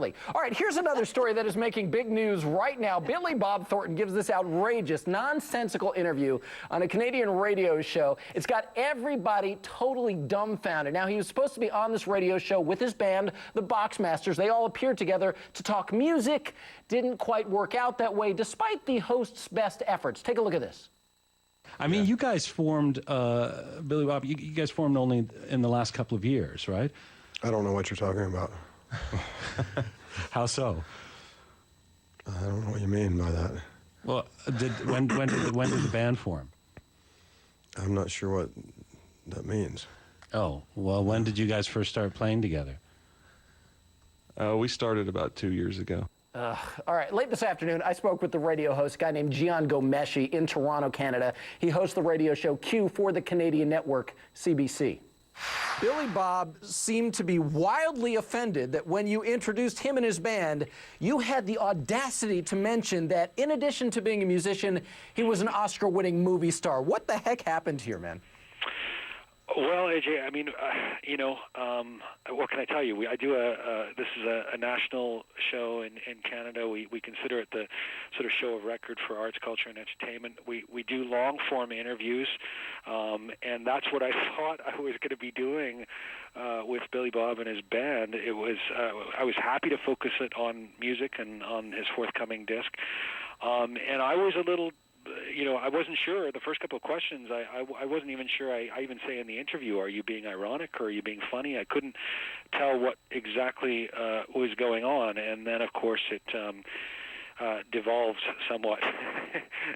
All right, here's another story that is making big news right now. Billy Bob Thornton gives this outrageous, nonsensical interview on a Canadian radio show. It's got everybody totally dumbfounded. Now, he was supposed to be on this radio show with his band, the Boxmasters. They all appeared together to talk music. Didn't quite work out that way, despite the host's best efforts. Take a look at this. I mean, you guys formed, Billy Bob, you guys formed only in the last couple of years, right? I don't know what you're talking about. How so? I don't know what you mean by that. Well, when did the band form? I'm not sure what that means. Oh, well, when did you guys first start playing together? We started about 2 years ago. All right, late this afternoon, I spoke with the radio host, a guy named Jian Ghomeshi in Toronto, Canada. He hosts the radio show Q for the Canadian network, CBC. Billy Bob seemed to be wildly offended that when you introduced him and his band, you had the audacity to mention that in addition to being a musician, he was an Oscar-winning movie star. What the heck happened here, man? Well, AJ, I mean, what can I tell you? This is a national show in Canada. We consider it the sort of show of record for arts, culture, and entertainment. We do long-form interviews, and that's what I thought I was going to be doing with Billy Bob and his band. I was happy to focus it on music and on his forthcoming disc, and I was a little. I wasn't sure. The first couple of questions, I wasn't even sure. I even say in the interview, are you being ironic or are you being funny? I couldn't tell what exactly was going on. And then, of course, it devolved somewhat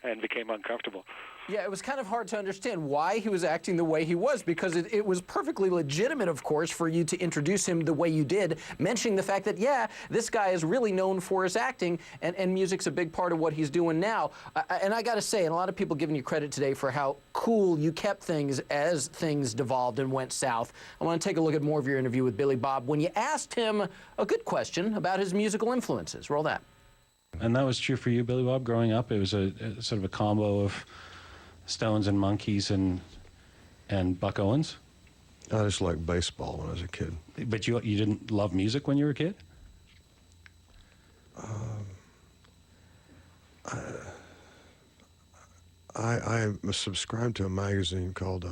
and became uncomfortable. Yeah, it was kind of hard to understand why he was acting the way he was, because it was perfectly legitimate, of course, for you to introduce him the way you did, mentioning the fact that, yeah, this guy is really known for his acting, and music's a big part of what he's doing now. And I got to say, and a lot of people giving you credit today for how cool you kept things as things devolved and went south. I want to take a look at more of your interview with Billy Bob when you asked him a good question about his musical influences. Roll that. And that was true for you, Billy Bob, growing up? It was a sort of a combo of Stones and Monkees and Buck Owens? I just liked baseball when I was a kid. But you didn't love music when you were a kid? I was subscribed to a magazine called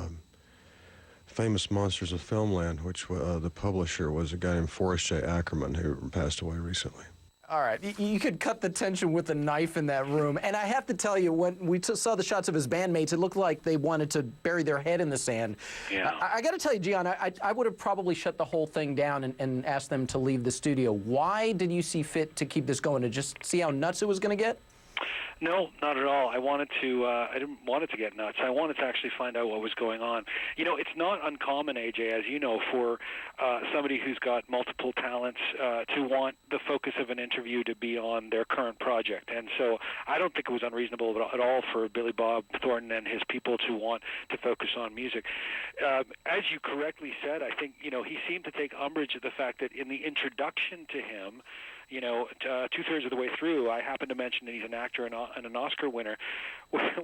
Famous Monsters of Filmland, which the publisher was a guy named Forrest J. Ackerman, who passed away recently. All right, you could cut the tension with a knife in that room. And I have to tell you, when we saw the shots of his bandmates, it looked like they wanted to bury their head in the sand. Yeah. I got to tell you, Gian, I would have probably shut the whole thing down and asked them to leave the studio. Why did you see fit to keep this going, to just see how nuts it was going to get? No, not at all. I didn't want it to get nuts. I wanted to actually find out what was going on. It's not uncommon, AJ, as you know, for somebody who's got multiple talents to want the focus of an interview to be on their current project. And so I don't think it was unreasonable at all for Billy Bob Thornton and his people to want to focus on music. As you correctly said, I think, he seemed to take umbrage at the fact that in the introduction to him, two-thirds of the way through, I happened to mention that he's an actor and an Oscar winner,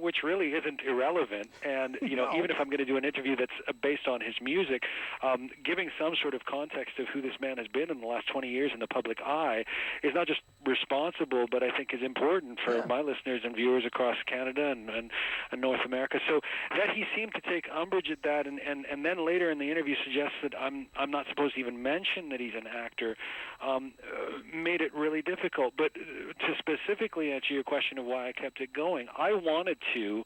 which really isn't irrelevant. And, No. even if I'm going to do an interview that's based on his music, giving some sort of context of who this man has been in the last 20 years in the public eye is not just responsible, but I think is important for my listeners and viewers across Canada and North America. So that he seemed to take umbrage at that, and then later in the interview suggests that I'm not supposed to even mention that he's an actor, made it really difficult. But to specifically answer your question of why I kept it going, I wanted to,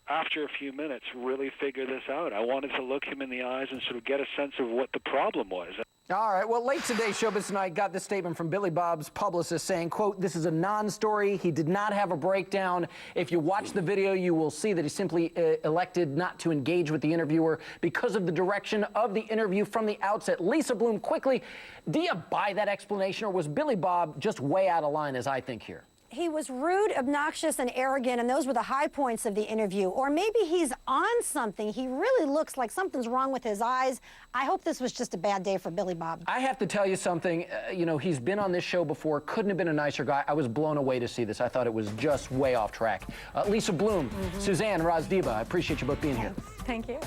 after a few minutes, really figure this out. I wanted to look him in the eyes and sort of get a sense of what the problem was. All right, well, late today, Showbiz Tonight got this statement from Billy Bob's publicist saying, quote, "This is a non-story. He did not have a breakdown. If you watch the video, you will see that he simply elected not to engage with the interviewer because of the direction of the interview from the outset." Lisa Bloom, quickly, do you buy that explanation, or was Billy Bob just way out of line, as I think here? He was rude, obnoxious, and arrogant, and those were the high points of the interview. Or maybe he's on something. He really looks like something's wrong with his eyes. I hope this was just a bad day for Billy Bob. I have to tell you something. He's been on this show before. Couldn't have been a nicer guy. I was blown away to see this. I thought it was just way off track. Lisa Bloom, Suzanne, Razdiba, I appreciate you both being here. Thank you.